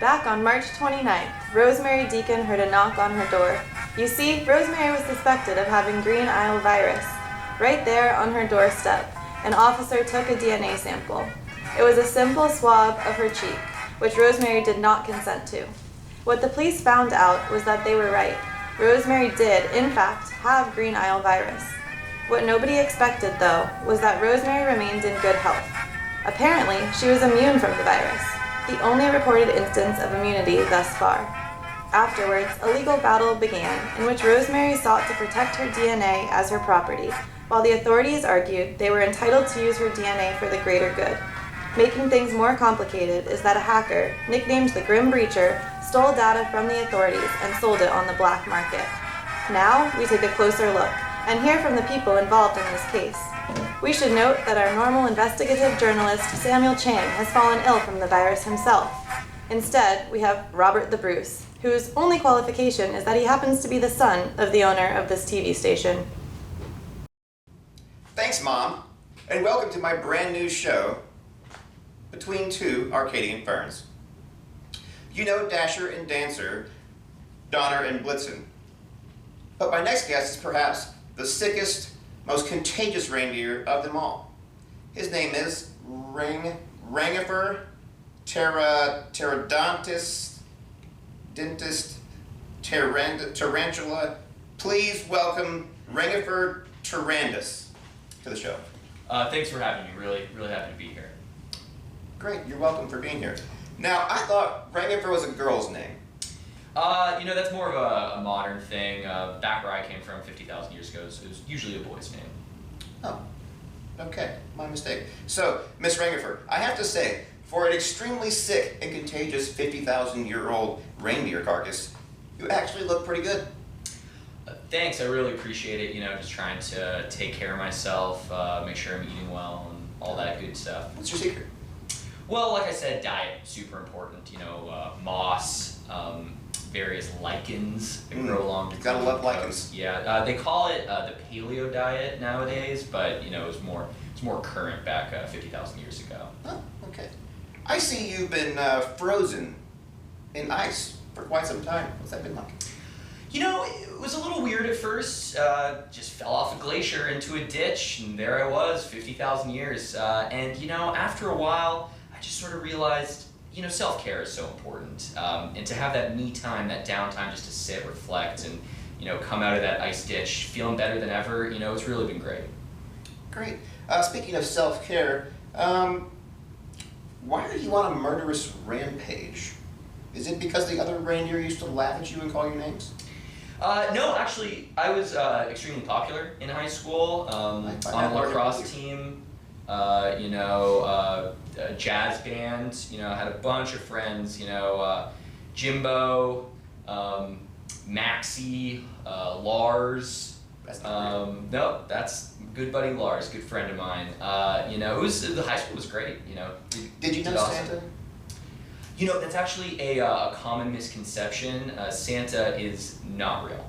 Back on March 29th, Rosemary Beacon heard a knock on her door. You see, Rosemary was suspected of having green isle virus. Right there on her doorstep, an officer took a DNA sample. It was a simple swab of her cheek, which Rosemary did not consent to. What the police found out was that they were right. Rosemary did, in fact, have green isle virus. What nobody expected, though, was that Rosemary remained in good health. Apparently, she was immune from the virus, the only reported instance of immunity thus far. Afterwards, a legal battle began in which Rosemary sought to protect her DNA as her property, while the authorities argued they were entitled to use her DNA for the greater good. Making things more complicated is that a hacker, nicknamed the Grim Breacher, stole data from the authorities and sold it on the black market. Now, we take a closer look and hear from the people involved in this case. We should note that our normal investigative journalist, Samuel Chang, has fallen ill from the virus himself. Instead, we have Robert the Bruce, whose only qualification is that he happens to be the son of the owner of this TV station. Thanks, Mom, and welcome to my brand new show, Between Two Arcadian Ferns. You know Dasher and Dancer, Donner and Blitzen. But my next guest is perhaps the sickest, most contagious reindeer of them all. His name is Rangifer Pterodontis Tarantula. Please welcome Rangifer Pterodontis to the show. Thanks for having me. Really happy to be here. Great, you're welcome for being here. Now, I thought Rangifer was a girl's name. That's more of a modern thing. Back where I came from 50,000 years ago, it was usually a boy's name. Oh, okay, my mistake. So, Miss Rangifer, I have to say, for an extremely sick and contagious 50,000-year-old reindeer carcass, you actually look pretty good. Thanks, I really appreciate it. Just trying to take care of myself, make sure I'm eating well, and all that good stuff. What's your secret? Well, like I said, diet, super important. Moss, various lichens that grow along the Gotta Gulf love Coast. lichens. Yeah, they call it the paleo diet nowadays, but it's more current back 50,000 years ago. Oh, okay. I see you've been frozen in ice for quite some time. What's that been like? It was a little weird at first. Just fell off a glacier into a ditch, and there I was, 50,000 years. And after a while, I just sort of realized, self-care is so important. And to have that me time, that downtime just to sit, reflect, and, come out of that ice ditch feeling better than ever, it's really been great. Great. Speaking of self-care, why are you on a murderous rampage? Is it because the other reindeer used to laugh at you and call you names? No, actually, I was extremely popular in high school, on a lacrosse team, a jazz band, I had a bunch of friends, Jimbo, Maxie, Lars. No, that's good buddy Lars, good friend of mine. The high school was great, Did you know awesome. Santa? That's actually a common misconception. Santa is not real.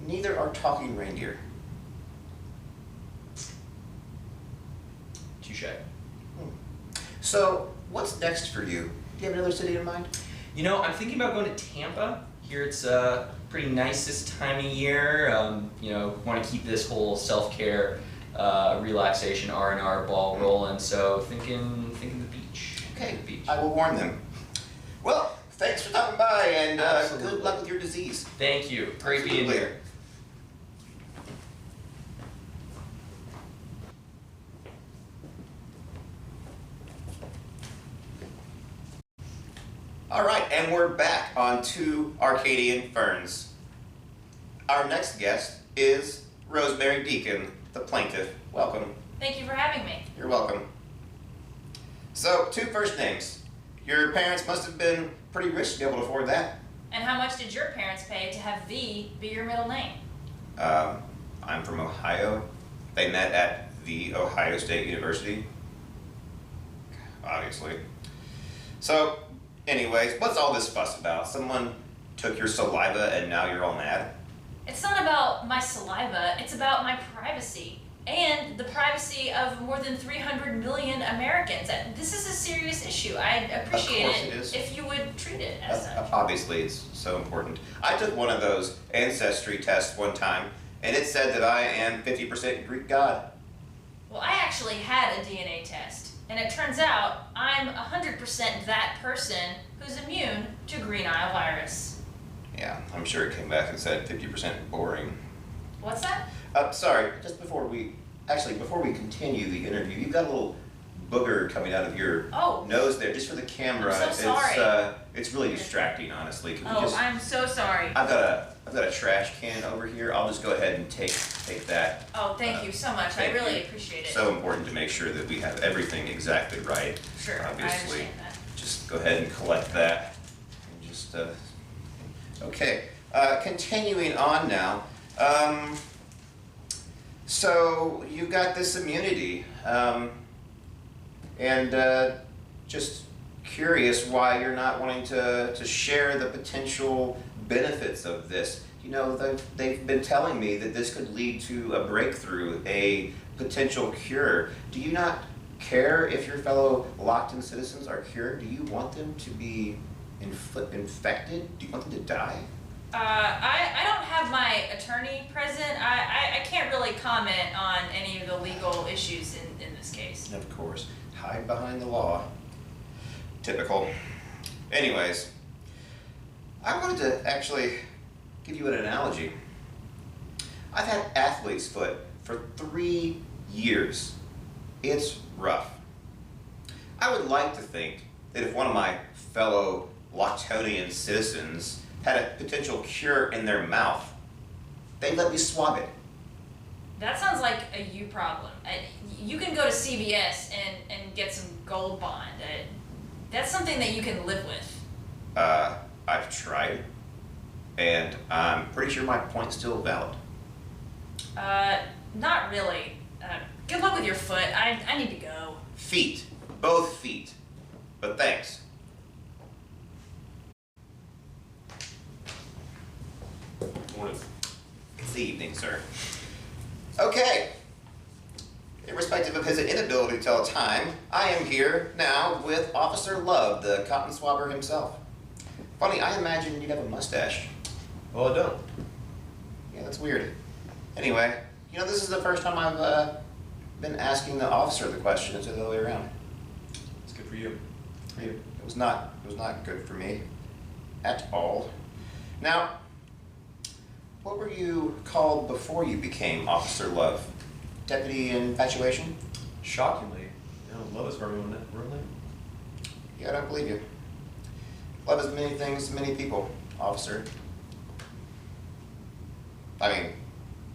Neither are talking reindeer. Touche. So, what's next for you? Do you have another city in mind? I'm thinking about going to Tampa. Here it's pretty nice this time of year. Want to keep this whole self-care, relaxation, R&R ball rolling. So thinking the beach. Okay, The beach. I will warn them. Well, thanks for stopping by, and Absolutely. good luck with your disease. Thank you. Great being Absolutely. here. All right, and we're back on Two Arcadian Ferns. Our next guest is Rosemary Beacon, the plaintiff. Welcome. Thank you for having me. You're welcome. So, two first names. Your parents must have been pretty rich to be able to afford that. And how much did your parents pay to have V be your middle name? I'm from Ohio. They met at the Ohio State University. Obviously. So, anyways, what's all this fuss about? Someone took your saliva and now you're all mad? It's not about my saliva, it's about my privacy. and the privacy of more than 300 million Americans. This is a serious issue. I'd appreciate Of course it is. if you would treat it as such. Obviously, it's so important. I took one of those ancestry tests one time, and it said that I am 50% Greek god. Well, I actually had a DNA test, and it turns out I'm 100% that person who's immune to green isle virus. Yeah, I'm sure it came back and said 50% boring. What's that? Sorry, just before we continue the interview, you've got a little booger coming out of your nose there, just for the camera. I'm so sorry. It's really distracting, honestly. Can we Oh, just, I'm so sorry. I've got a trash can over here. I'll just go ahead and take that. Oh, thank you so much. I thank really you. appreciate it. So important to make sure that we have everything exactly right. Sure, Obviously. I understand that. Just go ahead and collect that. And just okay. Continuing on now. So you got this immunity, and just curious why you're not wanting to share the potential benefits of this. You know, they've been telling me that this could lead to a breakthrough, a potential cure. Do you not care if your fellow locked-in citizens are cured? Do you want them to be infected? Do you want them to die? I don't have my attorney present. I can't really comment on any of the legal issues in this case. Of course, hide behind the law. Typical. Anyways, I wanted to actually give you an analogy. I've had athlete's foot for 3 years. It's rough. I would like to think that if one of my fellow Locktonian citizens had a potential cure in their mouth, they'd let me swab it. That sounds like a you problem. You can go to CVS and get some Gold Bond. That's something that you can live with. I've tried, and I'm pretty sure my point's still valid. Not really. Good luck with your foot. I need to go. Feet. Both feet. But thanks. Morning. Good evening, sir. Okay. Irrespective of his inability to tell time, I am here now with Officer Love, the cotton swabber himself. Funny, I imagine you'd have a mustache. Well, I don't. Yeah, that's weird. Anyway, you know, this is the first time I've been asking the officer the question instead of the other way around. It's good for you. It was not good for me at all. Now, what were you called before you became Officer Love? Deputy Infatuation? Shockingly, love is very real name. Yeah, I don't believe you. Love is many things to many people, officer. I mean,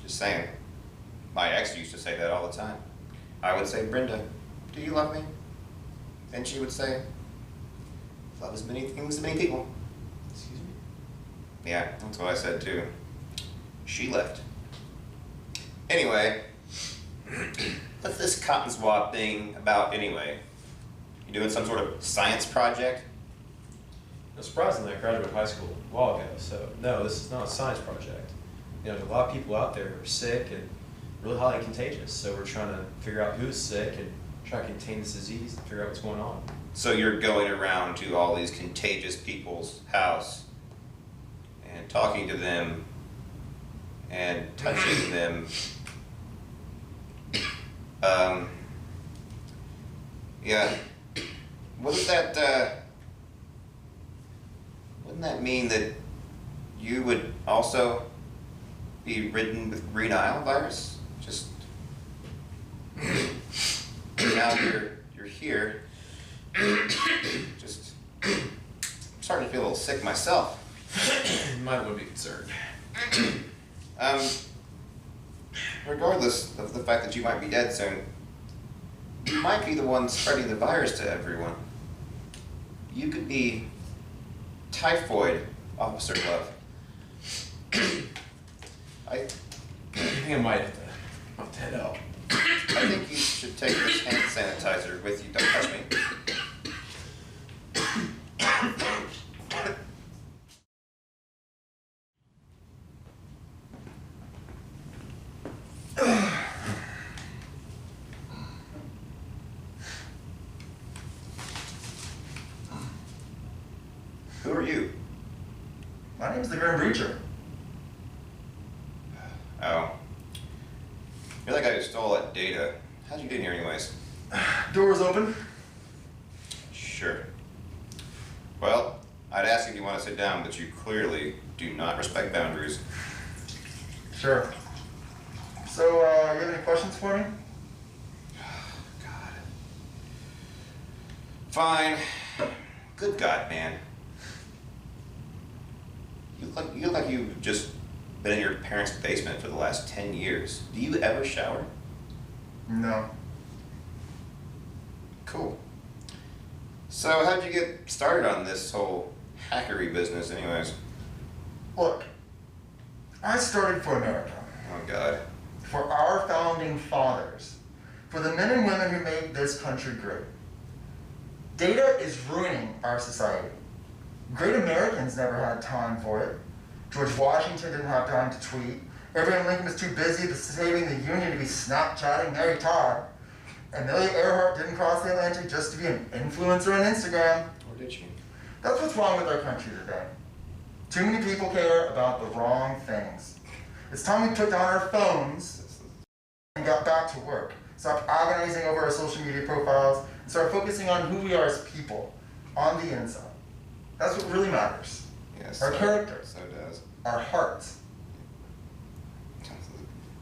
just saying. My ex used to say that all the time. I would say, Brenda, do you love me? And she would say, love is many things to many people. Excuse me? Yeah, that's what I said too. She left. Anyway, what's this cotton swab thing about anyway? You doing some sort of science project? No, surprisingly, I graduated high school a while ago, so no, this is not a science project. There's a lot of people out there who are sick and really highly contagious, so we're trying to figure out who's sick and try to contain this disease and figure out what's going on. So you're going around to all these contagious people's house and talking to them and touching them. Yeah. Wouldn't that mean that you would also be ridden with green isle virus? Just now you're here. Just I'm starting to feel a little sick myself. You might want to be concerned. Regardless of the fact that you might be dead soon, you might be the one spreading the virus to everyone. You could be typhoid, Officer Love. I think I might have to head out. I think you should take this hand sanitizer with you. Don't touch me. you? My name's the Grim Breacher. Oh. You're that guy who stole that data. How'd you get in here anyways? Door's open. Sure. Well, I'd ask if you want to sit down, but you clearly do not respect boundaries. Sure. So, you have any questions for me? God. Fine. Good God, man. You look like you've just been in your parents' basement for the last 10 years. Do you ever shower? No. Cool. So how'd you get started on this whole hackery business anyways? Look, I started for America. Oh God. For our founding fathers. For the men and women who made this country great. Data is ruining our society. Great Americans never had time for it. George Washington didn't have time to tweet. Abraham Lincoln was too busy saving the Union to be Snapchatting Mary Todd. Amelia Earhart didn't cross the Atlantic just to be an influencer on Instagram. Or did she? That's what's wrong with our country today. Too many people care about the wrong things. It's time we put down our phones and got back to work. Stop agonizing over our social media profiles and start focusing on who we are as people, on the inside. That's what really matters. Yes. Our character. So does. Our hearts.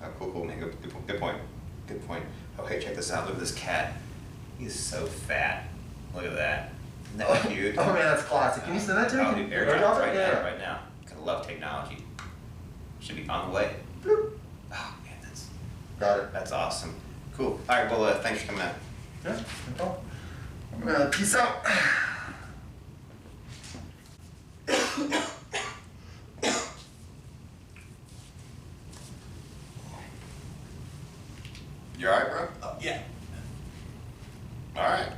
Oh, cool, man. Good point. Good point. Oh, hey, check this out. Look at this cat. He's so fat. Look at that. Isn't that cute? Oh man, that's classic. Can you send that to me? I'll Can do you airdrop airdrop it? right Yeah. now, right now. I love technology. Should be on the way. Bloop. Oh, man, Got it. that's awesome. Cool. All right, well, thanks for coming out. Yeah, no problem. I'm gonna peace out. You all right, bro? Yeah. All right.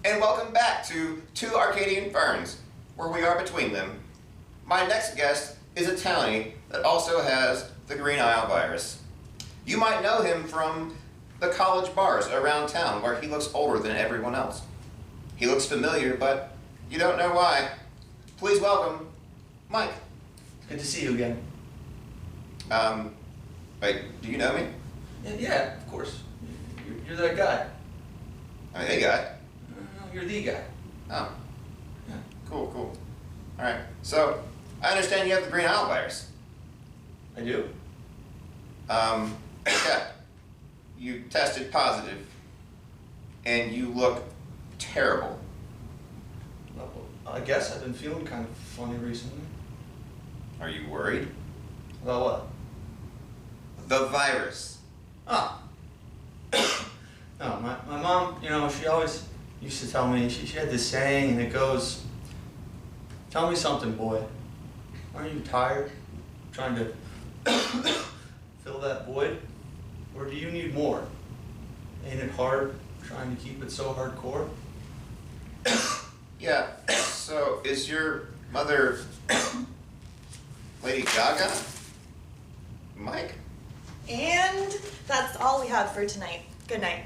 And welcome back to Two Arcadian Ferns, where we are between them. My next guest is a townie that also has the Green Isle virus. You might know him from the college bars around town where he looks older than everyone else. He looks familiar, but you don't know why. Please welcome Mike. Good to see you again. Wait, do you know me? Yeah, of course. You're that guy. I mean, hey guy. You're the guy. Oh. Yeah. Cool. All right. So, I understand you have the Green Isle virus. I do. Yeah. You tested positive, and you look terrible. Well, I guess I've been feeling kind of funny recently. Are you worried? About what? The virus. Ah. No, my mom, she always used to tell me, she had this saying, and it goes, tell me something, boy. Aren't you tired? Trying to fill that void? Or do you need more? Ain't it hard trying to keep it so hardcore? Yeah. So, is your mother Lady Gaga? Mike? And that's all we have for tonight. Good night.